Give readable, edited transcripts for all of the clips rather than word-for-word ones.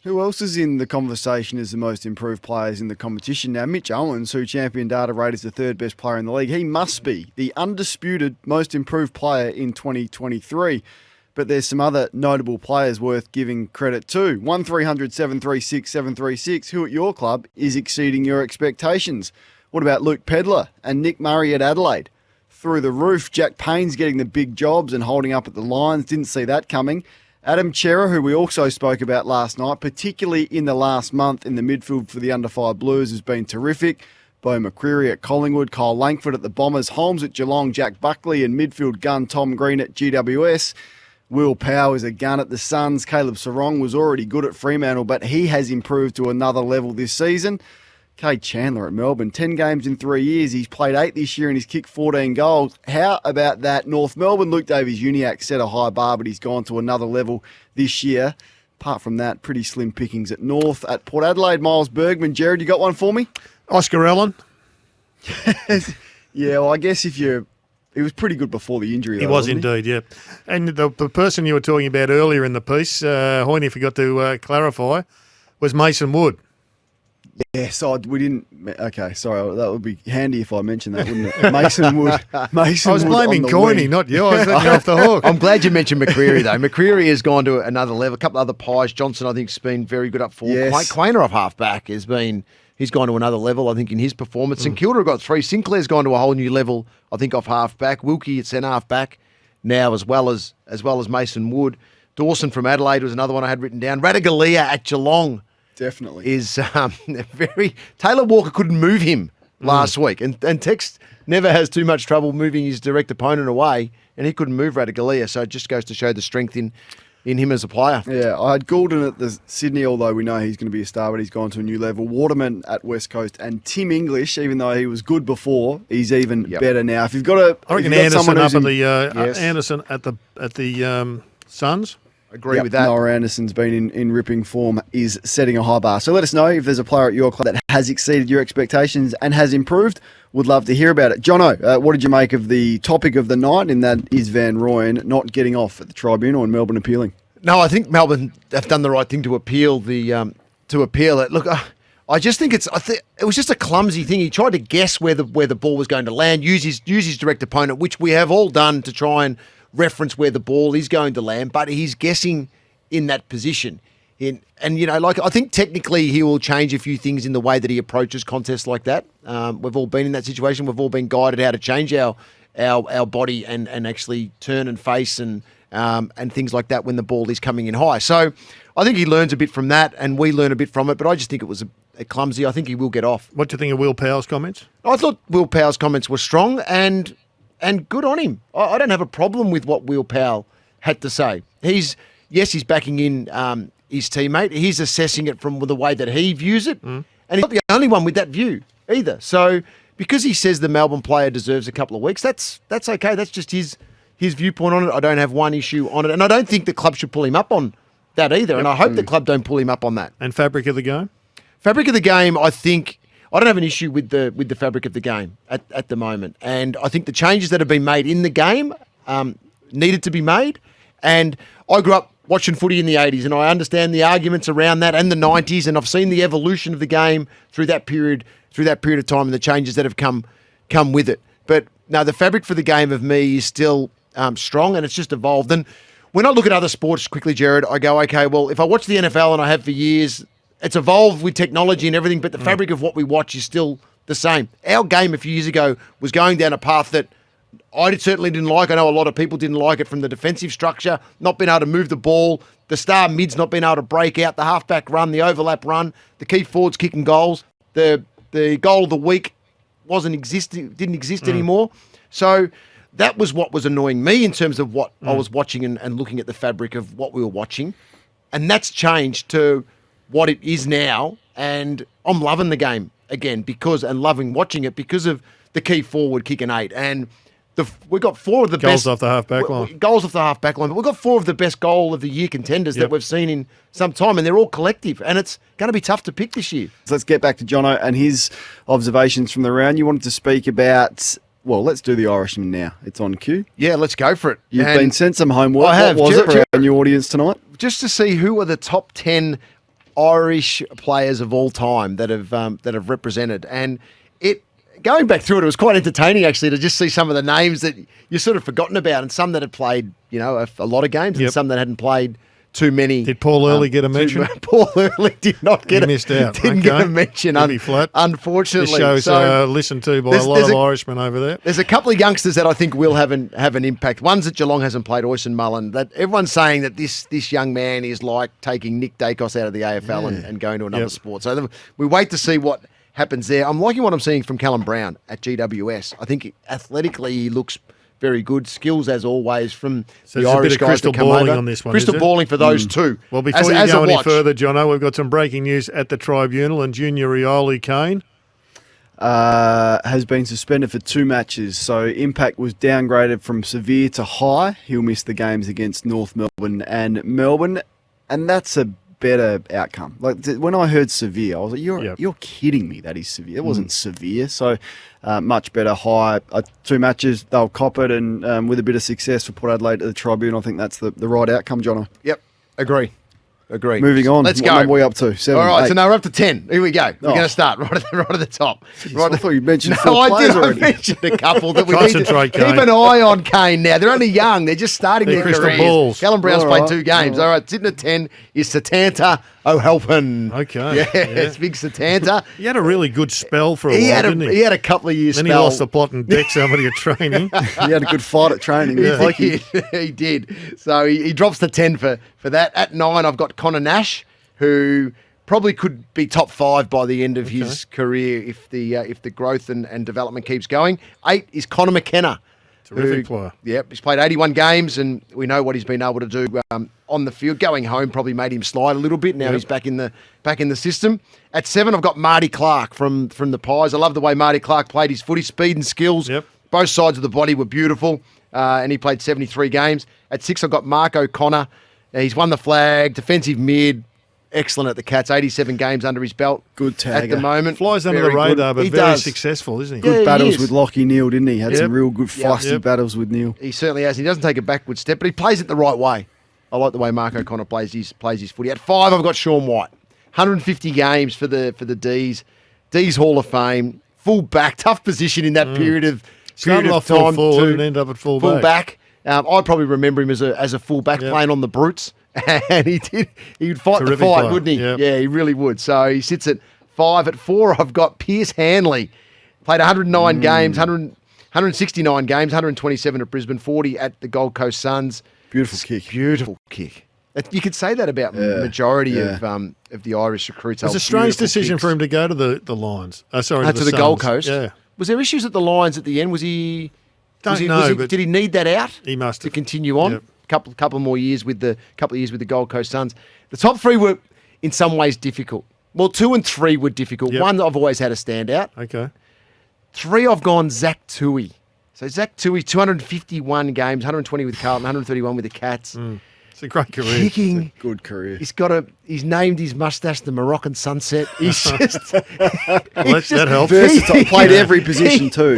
Who else is in the conversation as the most improved players in the competition? Now, Mitch Owens, who Champion Data rated as the third best player in the league, he must be the undisputed most improved player in 2023. But there's some other notable players worth giving credit to. 1300 736 736, who at your club is exceeding your expectations? What about Luke Pedler and Nick Murray at Adelaide? Through the roof, Jack Payne's getting the big jobs and holding up at the Lions. Didn't see that coming. Adam Chera, who we also spoke about last night, particularly in the last month in the midfield for the under-5 Blues, has been terrific. Beau McCreary at Collingwood, Kyle Langford at the Bombers, Holmes at Geelong, Jack Buckley and midfield gun Tom Green at GWS. Will Powell is a gun at the Suns. Caleb Sarong was already good at Fremantle, but he has improved to another level this season. Cade Chandler at Melbourne, 10 games in 3 years. He's played 8 this year and he's kicked 14 goals. How about that? North Melbourne, Luke Davies-Uniacke set a high bar, but he's gone to another level this year. Apart from that, pretty slim pickings at North. At Port Adelaide, Miles Bergman. Jared, you got one for me? Oscar Allen. Yeah, well, I guess he was pretty good before the injury, though, He was wasn't indeed, yeah. And the person you were talking about earlier in the piece, Hoyne forgot to clarify, was Mason Wood. Yes, we didn't. Okay, sorry. That would be handy if I mentioned that, wouldn't it? Mason Wood. I was blaming Coiney, not you. I was letting you off the hook. I'm glad you mentioned McCreary, though. McCreary has gone to another level. A couple of other pies. Johnson, I think, has been very good up forward. Yes. Quainer off half-back he's gone to another level, I think, in his performance. St Kilda have got 3. Sinclair's gone to a whole new level, I think, off half-back. Wilkie at centre half-back now, as well as Mason Wood. Dawson from Adelaide was another one I had written down. Radigalia at Geelong. Definitely. Is Taylor Walker couldn't move him last week, and Tex never has too much trouble moving his direct opponent away, and he couldn't move Radigalia, so it just goes to show the strength in him as a player. Yeah, I had Goulden at the Sydney, although we know he's going to be a star, but he's gone to a new level. Waterman at West Coast, and Tim English, even though he was good before, he's even better now. If you've got a, I reckon Anderson up at Anderson at the Suns. Agree with that. Noah Anderson's been in ripping form, is setting a high bar. So let us know if there's a player at your club that has exceeded your expectations and has improved. Would love to hear about it. Jono, what did you make of the topic of the night, and that is Van Rooyen not getting off at the tribunal and Melbourne appealing? No, I think Melbourne have done the right thing to appeal it. Look, I just think it was just a clumsy thing. He tried to guess where the ball was going to land, use his direct opponent, which we have all done to try and reference where the ball is going to land, but he's guessing in that position. I think technically he will change a few things in the way that he approaches contests like that. We've all been in that situation. We've all been guided how to change our body and actually turn and face and things like that when the ball is coming in high. So I think he learns a bit from that, and we learn a bit from it, but I just think it was a clumsy. I think he will get off. What do you think of Will Powell's comments? I thought Will Powell's comments were strong and good on him. I don't have a problem with what Will Powell had to say. He's backing in his teammate. He's assessing it from the way that he views it. And he's not the only one with that view either. So because he says the Melbourne player deserves a couple of weeks, that's okay. That's just his viewpoint on it. I don't have one issue on it. And I don't think the club should pull him up on that either. Yep. And I hope the club don't pull him up on that. And fabric of the game? Fabric of the game, I think... I don't have an issue with the fabric of the game at the moment. And I think the changes that have been made in the game needed to be made. And I grew up watching footy in the 80s, and I understand the arguments around that and the 90s, and I've seen the evolution of the game through that period of time and the changes that have come with it. But no, the fabric for the game of me is still strong, and it's just evolved. And when I look at other sports quickly, Gerard, I go, okay, well, if I watch the NFL, and I have for years, it's evolved with technology and everything, but the fabric of what we watch is still the same. Our game a few years ago was going down a path that I certainly didn't like. I know a lot of people didn't like it, from the defensive structure, not being able to move the ball, the star mids not being able to break out, the halfback run, the overlap run, the key forwards kicking goals. The goal of the week didn't exist anymore. So that was what was annoying me in terms of what I was watching and looking at the fabric of what we were watching. And that's changed to what it is now, and I'm loving the game again and loving watching it because of the key forward kicking 8, and we got 4 of the goals best off the half-back line. Goals off the half-back line, but we've got 4 of the best goal of the year contenders that we've seen in some time, and they're all collective, and it's going to be tough to pick this year. So let's get back to Jono and his observations from the round. You wanted to speak about... Well, let's do the Irishman now. It's on cue. Yeah, let's go for it. You've been sent some homework. I have. What was it for our new audience tonight? Just to see who are the top 10 Irish players of all time that have represented, and going back through it was quite entertaining actually to just see some of the names that you sort of forgotten about, and some that had played a lot of games, and some that hadn't played too many. Did Paul Early get a mention? Paul Early did not get. Missed out. Didn't get a mention. Unfortunately, this show's listened to by a lot of Irishmen over there. There's a couple of youngsters that I think will have an impact. One's that Geelong hasn't played, Oyson Mullen. That everyone's saying that this young man is like taking Nick Dacos out of the AFL and going to another sport. So we wait to see what happens there. I'm liking what I'm seeing from Callum Brown at GWS. I think athletically he looks very good. Skills, as always, from the Irish guys that come over. On this one, crystal balling for those two. Well, before you go any further, Jono, we've got some breaking news at the Tribunal, and Junior Rioli Kane has been suspended for 2 matches. So Impact was downgraded from severe to high. He'll miss the games against North Melbourne and Melbourne, and that's a better outcome. Like when I heard severe, I was like, "You're kidding me? That is severe." It wasn't severe, so much better. High 2 matches, they'll cop it, and with a bit of success for Port Adelaide at the Tribune, I think that's the right outcome, Jono. Yep, agree. Moving on. Let's what go. What are we up to? 7, All right, 8. so now we're up to 10. Here we go. We're going to start right at the top. I thought you mentioned No, 4 I players did. already. I mentioned a couple that we need to Concentrate, keep Kane. an eye on. Kane now. They're only young. They're just starting They're their crystal careers. balls. Callum Brown's All played right. 2 games. All right, sitting at 10 is Satanta O'Halpin. Okay, Yeah, yeah. it's big Satanta. He had a really good spell for a He while, had didn't he? he had a couple of years Then spell. he lost the plot and decked somebody at training. He had a good fight at training. Yeah. He did. So he drops to 10 for that. At 9, I've got Connor Nash, who probably could be top 5 by the end of his career if the growth and development keeps going. 8 is Connor McKenna. Terrific player. Yep, he's played 81 games, and we know what he's been able to do on the field. Going home probably made him slide a little bit. Now he's back in the system. At 7, I've got Marty Clark from the Pies. I love the way Marty Clark played his footy, speed and skills. Yep. Both sides of the body were beautiful, and he played 73 games. At 6, I've got Mark O'Connor. He's won the flag, defensive mid. Excellent at the Cats, 87 games under his belt. Good tagger. At the moment. Flies under the Very good. radar, but He very does. successful, isn't he? Good he battles is. with Lockie Neal, didn't he? Had Yep. some real good feisty Yep. battles with Neal. He certainly has. He doesn't take a backward step, but he plays it the right way. I like the way Mark O'Connor plays his footy. At 5, I've got Sean White. 150 games for the D's. D's Hall of Fame. Full back. Tough position in that period of Started off full time. forward and ended up at full back. I probably remember him as a full back playing on the Brutes. And he'd fight Terrific the fight, player. wouldn't he? Yep. Yeah, he really would. So he sits at 5. At 4, I've got Pierce Hanley. Played 109 games, 169 games, 127 at Brisbane, 40 at the Gold Coast Suns. Beautiful kick. Beautiful kick. You could say that about majority of the Irish recruits. It was a strange decision for him to go to the Lions. to the Suns. Gold Coast. Yeah. Was there issues at the Lions at the end? Was he? Don't know, but did he need that out? he must to have. continue on. Yep. Couple more years with the Gold Coast Suns. The top 3 were in some ways difficult. Well, 2 and 3 were difficult. Yep. 1 I've always had a standout. Okay. 3 I've gone Zach Toohey. So Zach Toohey, 251 games, 120 with Carlton, 131 with the Cats. It's a great career. Kicking. Good career. He's named his mustache the Moroccan Sunset. He's just that helps. Versatile. Played every position too.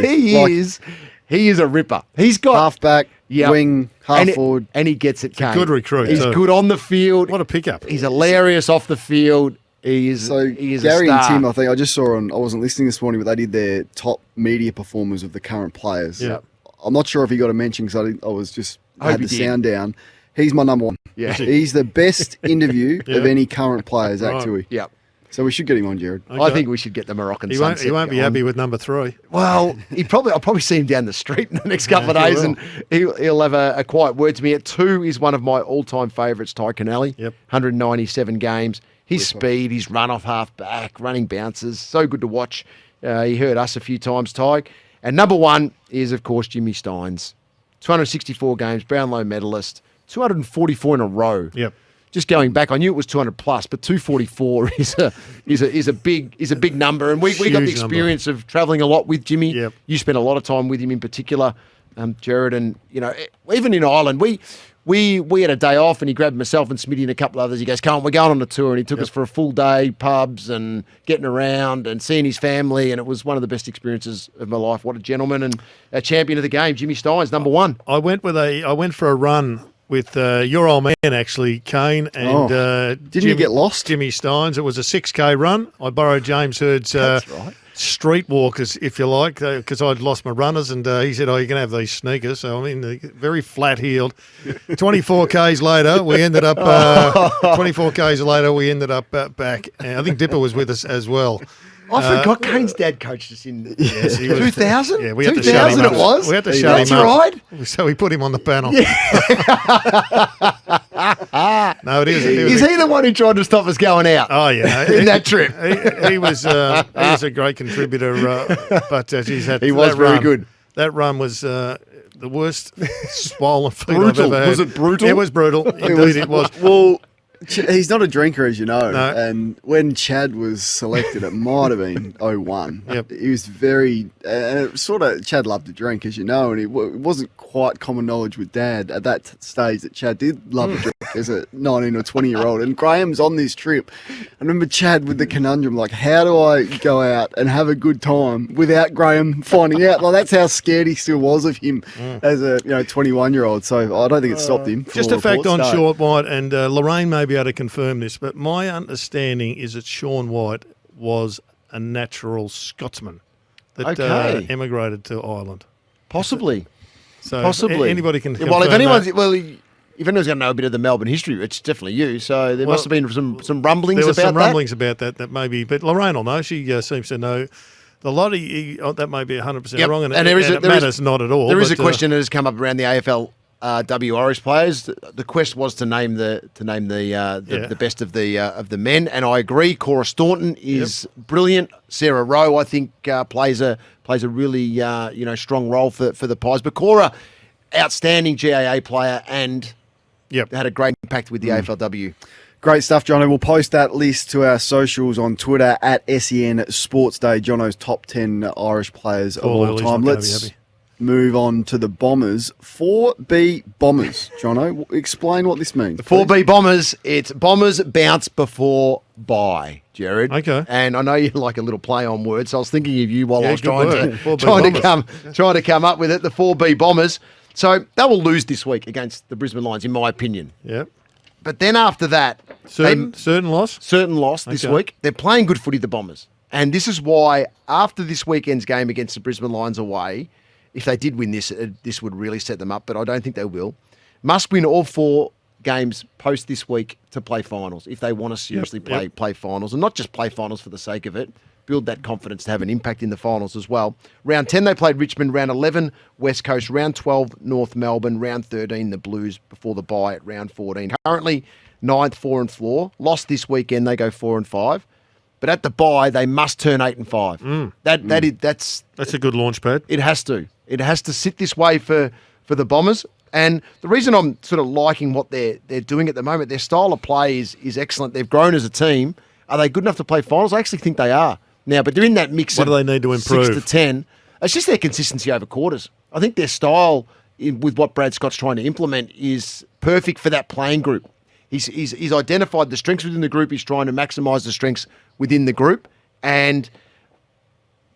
He is a ripper. He's got Halfback, wing, half forward. and he gets it. Kane. good recruit, He's too. good on the field. What a pickup. He's hilarious off the field. He is Gary a and star. Tim, I think I just saw I wasn't listening this morning, but they did their top media performers of the current players. Yeah. I'm not sure if he got a mention because I was just I hope had he the did. sound down. He's my number 1. Yeah. He's the best interview Yeah. of any current player, Zach Right. Toohey. Yeah. So we should get him on, Jared. I Okay. think we should get the Moroccan He won't, Sunset. he won't be going. happy with number 3. Well, I'll probably see him down the street in the next couple of he days, will. and he'll have a quiet word to me. At 2 is one of my all-time favourites, Ty Connelly. Yep. 197 games. His speed, his run off half back, running bounces, so good to watch. He hurt us a few times, Ty. And number 1 is, of course, Jimmy Steins. 264 games, Brownlow medalist, 244 in a row. Yep. Just going back, I knew it was 200 plus, but 244 is a big number. And we got the Huge experience of travelling a lot with Jimmy. Yep. You spent a lot of time with him in particular, Gerard, and even in Ireland, we had a day off, and he grabbed myself and Smitty and a couple others. He goes, "Come on, we're going on a tour," and he took us for a full day, pubs and getting around and seeing his family, and it was one of the best experiences of my life. What a gentleman and a champion of the game, Jimmy Steins, number 1. I went for a run with your old man, actually, Kane, and didn't you get lost? Jimmy Steins. It was a 6K run. I borrowed James Hurd's That's right. streetwalkers, if you like, because I'd lost my runners, and he said, "Oh, you can have these sneakers." So I mean, very flat-heeled. 24 Ks later, we ended up. 24 Ks later, we ended up back. And I think Dipper was with us as well. I forgot Kane's dad coached us in Yes, he was- 2000. Yeah, we had to shut him 2000 up. it was. We had to shut That's him up. right. So we put him on the panel. No, it is. Is he the one who tried to stop us going out? Oh yeah, in that trip. He was a great contributor, but geez, He was that very run, good. That run was the worst swollen feet Brutal. I've ever had. Was it brutal? It was brutal. Indeed, it was. Well, he's not a drinker, as you know. No. And when Chad was selected, it might have been 01. Yep. He was very, and it sort of, Chad loved to drink, as you know, and it wasn't quite common knowledge with Dad at that stage that Chad did love to drink as a 19 or 20-year-old. And Graham's on this trip. I remember Chad with the conundrum, like, how do I go out and have a good time without Graham finding out? Like, that's how scared he still was of him as a 21-year-old. So I don't think it stopped him. Just a fact on Sean White, and Lorraine may be able to confirm this, but my understanding is that Sean White was a natural Scotsman that Okay. emigrated to Ireland. Possibly. So Possibly. anybody can confirm Well, if anyone's that. if anyone's going to know a bit of the Melbourne history, it's definitely you. So there must have been some rumblings There was about some that. rumblings about that maybe, but Lorraine will know. She seems to know. The lot of that may be 100% Yep. wrong, and And it matters not at all. There is a but, question that has come up around the AFL Irish players. The quest was to name the best of the men, and I agree. Cora Staunton is brilliant. Sarah Rowe, I think, plays a really strong role for the Pies. But Cora, outstanding GAA player, and had a great impact with the AFLW. Great stuff, Jono. We'll post that list to our socials on Twitter at SEN Sports Day. Jono's top 10 Irish players of all Hurley's time. not gonna be Let's happy. move on to the Bombers. 4B Bombers. Jono, explain what this means. 4B Bombers, it's Bombers bounce before bye, Gerard. Okay. And I know you like a little play on words, so I was thinking of you while I was good trying word. to 4B trying to come up with it. The 4B Bombers. So they will lose this week against the Brisbane Lions, in my opinion. Yep. But then after that, Certain loss. certain loss this Okay. week. They're playing good footy, the Bombers. And this is why, after this weekend's game against the Brisbane Lions away, if they did win this, this would really set them up, but I don't think they will. Must win all 4 games post this week to play finals if they want to seriously play finals, and not just play finals for the sake of it. Build that confidence to have an impact in the finals as well. Round 10, they played Richmond. Round 11, West Coast. Round 12, North Melbourne. Round 13, the Blues before the bye at round 14. Currently, 9th, 4-4. Lost this weekend, they go 4-5. But at the bye, they must turn 8-5. That's That's a good launch pad. it has to. It has to sit this way for the Bombers. And the reason I'm sort of liking what they're doing at the moment, their style of play is excellent. They've grown as a team. Are they good enough to play finals? I actually think they are now. But they're in that mix. What of do they need to improve? 6 to 10. It's just their consistency over quarters. I think their style with what Brad Scott's trying to implement is perfect for that playing group. He's identified the strengths within the group. He's trying to maximise the strengths within the group. And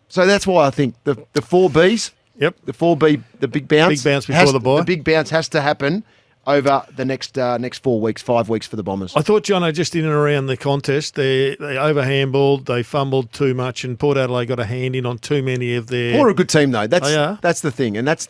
so that's why I think the 4Bs, Yep. the 4B, the big bounce. Big bounce before the bye. The big bounce has to happen over the next 4 weeks, 5 weeks for the Bombers. I thought, Jono, just in and around the contest, they overhandballed, they fumbled too much, and Port Adelaide got a hand in on too many of their. They're a good team though. They are. That's the thing, and that's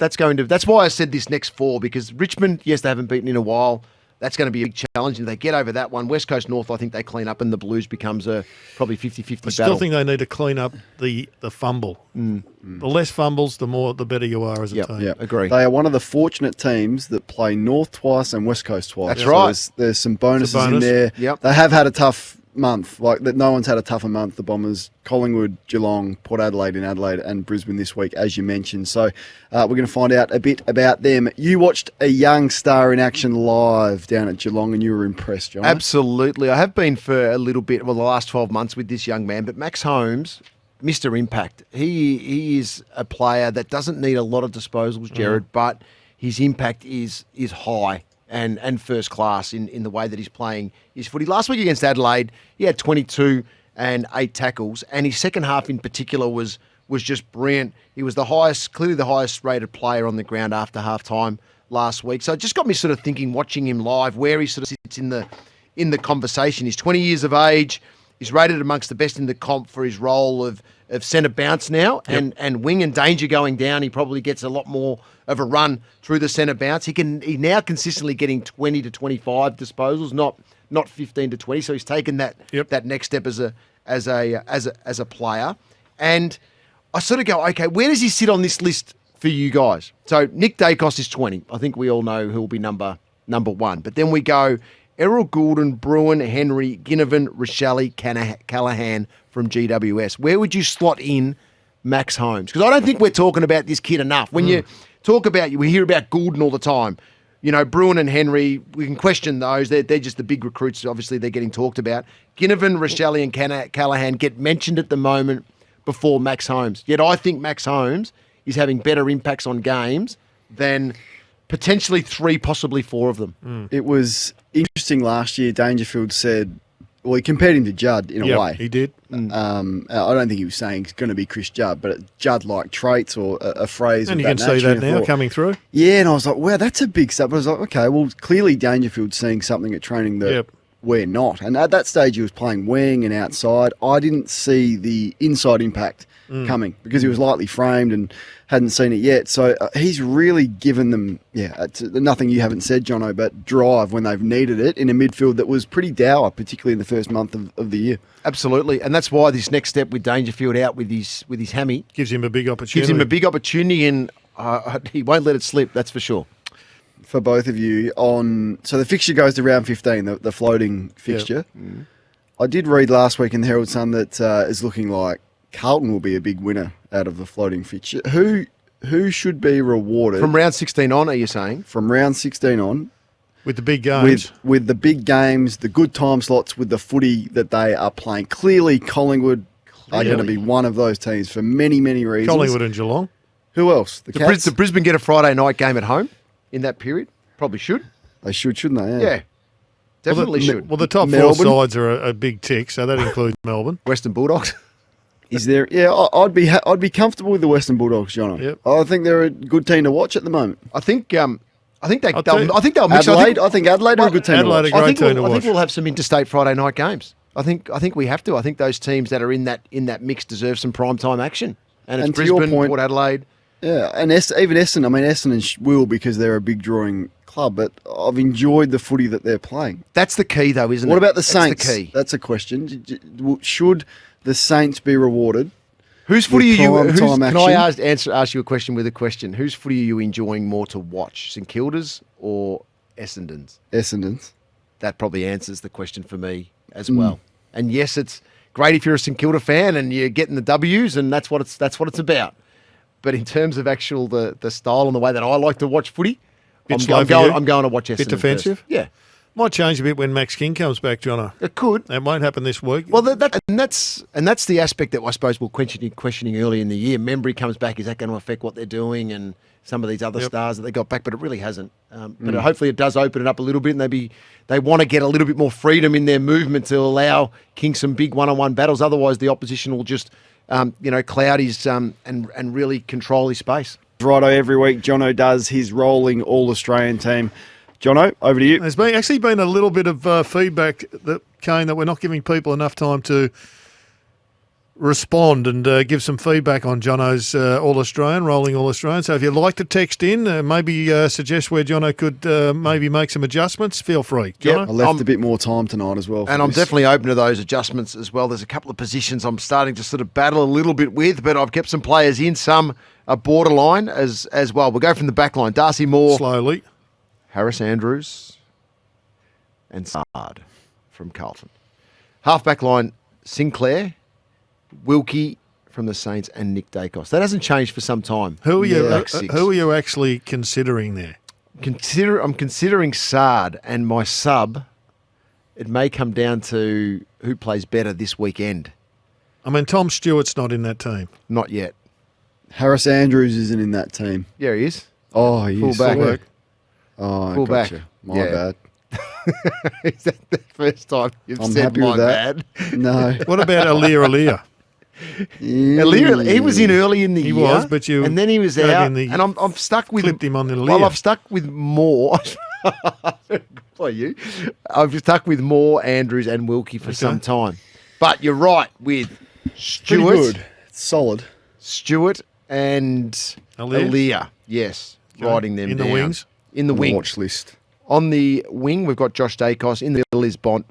why I said this next 4, because Richmond, yes, they haven't beaten in a while. That's going to be a big challenge, and if they get over that one. West Coast North, I think they clean up, and the Blues becomes a probably 50-50 I still battle. think they need to clean up the fumble. The less fumbles, the better you are as a Yep. team. Yeah, agree. They are one of the fortunate teams that play North twice and West Coast twice. That's right. There's some bonuses It's a in bonus. there. Yep. They have had a tough month. Like that, no one's had a tougher month. The Bombers, Collingwood, Geelong, Port Adelaide in Adelaide, and Brisbane this week, as you mentioned. So we're going to find out a bit about them. You watched a young star in action live down at Geelong, and you were impressed, John. Absolutely. I have been for a little bit, the last 12 months with this young man, but Max Holmes, Mr. Impact. He is a player that doesn't need a lot of disposals, Gerard, but his impact is high and first class in the way that he's playing his footy. Last week against Adelaide, he had 22 and 8 tackles, and his second half in particular was just brilliant. He was clearly the highest rated player on the ground after half time last week. So it just got me sort of thinking, watching him live, where he sort of sits in the conversation. He's 20 years of age. He's rated amongst the best in the comp for his role of centre bounce now, and wing and danger going down. He probably gets a lot more of a run through the centre bounce. He now consistently getting 20 to 25 disposals, not 15 to 20. So he's taken that next step as a player. And I sort of go, okay, where does he sit on this list for you guys? So Nick Dacos is 20. I think we all know who'll be number one. But then we go Errol Goulden, Bruin, Henry, Ginnivan, Rochelle, Callahan from GWS. Where would you slot in Max Holmes? Because I don't think we're talking about this kid enough. When you talk about, we hear about Goulden all the time. You know, Bruin and Henry, we can question those. They're just the big recruits. Obviously, they're getting talked about. Ginnivan, Rochelle and Callahan get mentioned at the moment before Max Holmes. Yet I think Max Holmes is having better impacts on games than potentially 3, possibly 4 of them. It was interesting last year. Dangerfield said, well, he compared him to Judd in a way. He did. I don't think he was saying it's going to be Chris Judd, but Judd-like traits or a phrase. And of you can see that now coming through. Yeah, and I was like, wow, that's a big step. I was like, okay, well, clearly Dangerfield's seeing something at training that we're not. And at that stage, he was playing wing and outside. I didn't see the inside impact coming because he was lightly framed and hadn't seen it yet. So he's really given them, it's nothing you haven't said, Jono, but drive when they've needed it in a midfield that was pretty dour, particularly in the first month of the year. Absolutely. And that's why this next step with Dangerfield out with his hammy gives him a big opportunity. And he won't let it slip, that's for sure. For both of you so the fixture goes to round 15, the floating fixture. Yep. I did read last week in the Herald Sun that is looking like Carlton will be a big winner out of the floating fixture. Who should be rewarded from round 16 on? Are you saying from round 16 on with the big games, with the big games, the good time slots, with the footy that they are playing? Clearly, Collingwood are going to be one of those teams for many, many reasons. Collingwood and Geelong. Who else? The Cats? Does Brisbane get a Friday night game at home in that period? Probably should. They should, shouldn't they? Yeah. Definitely should. Well, the top Melbourne. 4 sides are a big tick, so that includes Melbourne. Western Bulldogs. Is there? Yeah, I'd be comfortable with the Western Bulldogs, Jono. Yep. I think they're a good team to watch at the moment. I think they'll mix. I think Adelaide are a good team to watch. I think we'll have some interstate Friday night games. I think we have to. I think those teams that are in that mix deserve some primetime action. And it's Brisbane, Port Adelaide. Yeah, and even Essendon. I mean, Essendon will because they're a big drawing club, but I've enjoyed the footy that they're playing. That's the key, though, isn't it? What about the Saints? That's the key. That's a question. Should the Saints be rewarded? Whose footy are you? Can I ask you a question with a question? Whose footy are you enjoying more to watch, St Kilda's or Essendon's? Essendon's. That probably answers the question for me as well. And yes, it's great if you're a St Kilda fan and you're getting the W's, and that's what it's about. But in terms of actual the style and the way that I like to watch footy, I'm going to watch Essendon. Bit defensive? First. Yeah. Might change a bit when Max King comes back, Jono. It could. It won't happen this week. Well, that's the aspect that I suppose we're questioning early in the year. Membry comes back. Is that going to affect what they're doing and some of these other stars that they got back? But it really hasn't. But hopefully it does open it up a little bit, and they want to get a little bit more freedom in their movement to allow King some big one-on-one battles. Otherwise, the opposition will just cloud his and really control his space. Righto, every week Jono does his rolling All-Australian team. Jono, over to you. There's actually been a little bit of feedback Kane, that we're not giving people enough time to respond and give some feedback on Jono's All-Australian, rolling All-Australian. So if you'd like to text in, maybe suggest where Jono could maybe make some adjustments, feel free. Jono? I left a bit more time tonight as well. And I'm definitely open to those adjustments as well. There's a couple of positions I'm starting to sort of battle a little bit with, but I've kept some players in. Some are borderline as well. We'll go from the back line. Darcy Moore. Slowly. Harris Andrews and Sard from Carlton. Half-back line, Sinclair, Wilkie from the Saints and Nick Dacos. That hasn't changed for some time. Who are you actually considering there? I'm considering Sard, and my sub, it may come down to who plays better this weekend. I mean, Tom Stewart's not in that team. Not yet. Harris Andrews isn't in that team. Yeah, he is. Oh, he is. Fullback. Oh, Full gotcha. back. My Yeah. bad. Is that the first time you've I'm said happy my with that. bad? No. What about Alir? He was in early in the year. He was, but you and then he was gave out. him the- And I'm stuck with clipped him on the Well, ear. I've stuck with more. By you, I've stuck with more Andrews and Wilkie for some time. But you're right with Pretty Stewart, good. It's solid. Stewart and Aaliyah. Yes, riding them In down. the wings? In the On the wing. watch list. On the wing, we've got Josh Dacos. In the middle is Bont.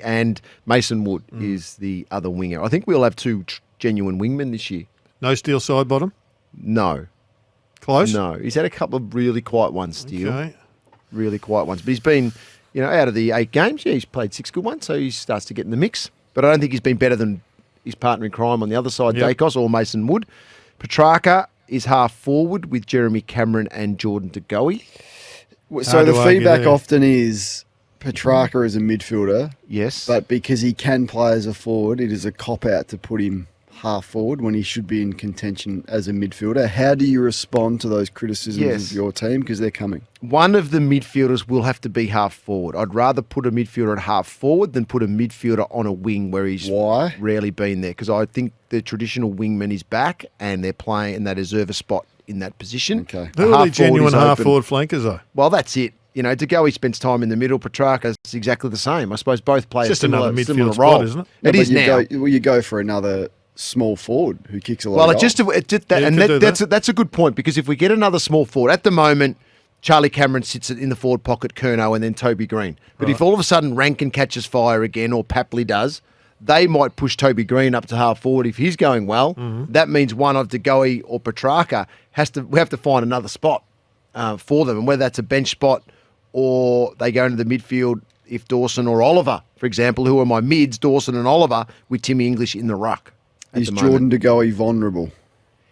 And Mason Wood is the other winger. I think we'll have two genuine wingmen this year. No steel side bottom? No. Close? No. He's had a couple of really quiet ones, Steele. Okay. Really quiet ones. But he's been, out of the 8 games, he's played 6 good ones, so he starts to get in the mix. But I don't think he's been better than his partner in crime on the other side, Yep. Dacos or Mason Wood. Petrarca is half forward with Jeremy Cameron and Jordan De Goey. So Hard the to argue feedback there. often is Petrarca is a midfielder, Yes. but because he can play as a forward, it is a cop-out to put him half forward when he should be in contention as a midfielder. How do you respond to those criticisms Yes. of your team? Because they're coming. One of the midfielders will have to be half forward. I'd rather put a midfielder at half forward than put a midfielder on a wing where he's Why? rarely been there. Because I think the traditional wingman is back and they're playing and they deserve a spot in that position. Okay. The Who are the half forward genuine is open. half-forward flankers, though? Well, that's it. De Goey spends time in the middle. Petrarca's exactly the same. I suppose both play Just a similar, another midfield similar spot, role. isn't it? It is now. You go for another small forward who kicks a lot Well, of goals. that's a good point because if we get another small forward at the moment, Charlie Cameron sits in the forward pocket, Curnow, and then Toby Green. But if all of a sudden Rankin catches fire again or Papley does, they might push Toby Green up to half forward if he's going well. That means one of De Goey or Petrarca we have to find another spot for them, and whether that's a bench spot or they go into the midfield if Dawson or Oliver, for example, who are my mids, Dawson and Oliver, with Timmy English in the ruck. at Is the moment. Jordan De Goey vulnerable?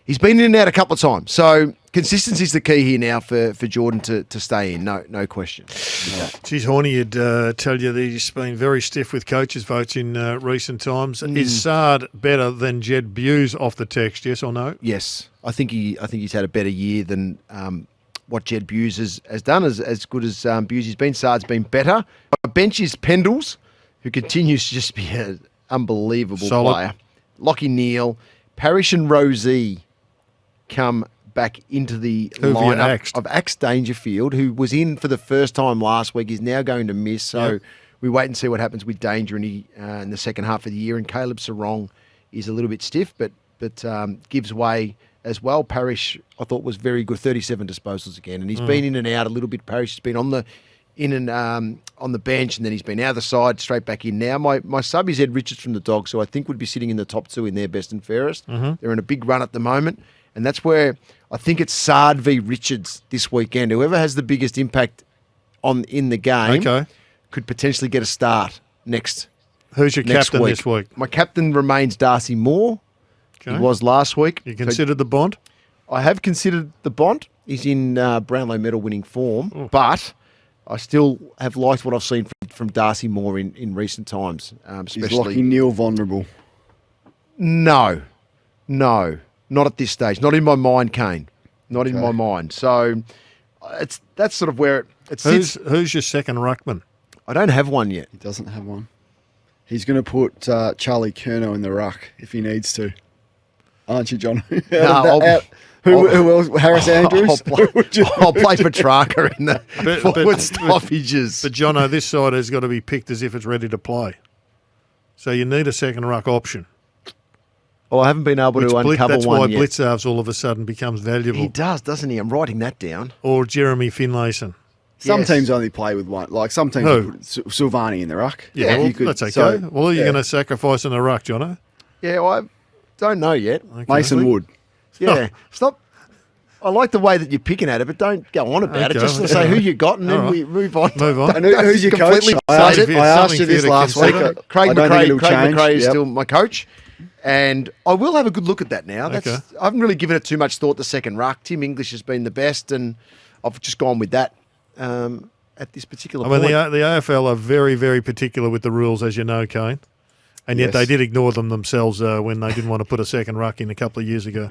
He's been in and out a couple of times. So consistency is the key here now for Jordan to stay in. No question. Geez, Horny would tell you that he's been very stiff with coaches' votes in recent times. Is Sard better than Jed Buse off the text, yes or no? Yes. I think he's had a better year than what Jed Buse has done. As good as Buse has been, Sard's been better. My bench is Pendles, who continues to just be an unbelievable Solid. player. Lockie Neal, Parrish and Rosie come back into the Who have you lineup axed? of Axe Dangerfield, who was in for the first time last week, is now going to miss. So Yep. we wait and see what happens with Danger in the second half of the year. And Caleb Sarong is a little bit stiff, but gives way as well. Parrish, I thought, was very good, 37 disposals again, and he's been in and out a little bit. Parrish has been on the bench, and then he's been out the side, straight back in now. My sub is Ed Richards from the Dogs, so I think would be sitting in the top two in their best and fairest. They're in a big run at the moment, and that's where I think it's Sard v Richards this weekend. Whoever has the biggest impact in the game could potentially get a start next. Who's your next captain this week? My captain remains Darcy Moore. Okay. He was last week. You So considered the Bond? I have considered the Bond. He's in Brownlow medal winning form, but I still have liked what I've seen from Darcy Moore in recent times, Is especially. Lockie Neal vulnerable? No, not at this stage. Not in my mind, Kane. Not in my mind. So that's sort of where it sits. Who's your second ruckman? I don't have one yet. He doesn't have one. He's going to put Charlie Curnow in the ruck if he needs to. Aren't you, John? Who else? Harris Andrews? I'll play Petrarca in the forward stoppages. But Jono, this side has got to be picked as if it's ready to play. So you need a second ruck option. Well, I haven't been able to uncover That's one why yet. Blitzarves all of a sudden becomes valuable. He does, doesn't he? I'm writing that down. Or Jeremy Finlayson. Some Yes. teams only play with one. Like some teams Who? will put Silvani in the ruck. Yeah, well, you could- that's okay. so, Well, you're yeah. going to sacrifice in the ruck, Jono. Yeah, well, I don't know yet. Okay. Mason Wood. Yeah, stop. I like the way that you're picking at it, but don't go on about it. Okay. Just to say who you got, and then All right. we move on. Move on. And who's your coach? Completely I asked, faded. I asked Something you for you this to last week. consider. Craig I don't think it'll change. McRae is Yep. still my coach, and I will have a good look at that now. Okay. I haven't really given it too much thought. The second ruck, Tim English has been the best, and I've just gone with that at this particular I mean, point. the AFL are very, very particular with the rules, as you know, Kane. And yet Yes. they did ignore them themselves when they didn't want to put a second ruck in a couple of years ago.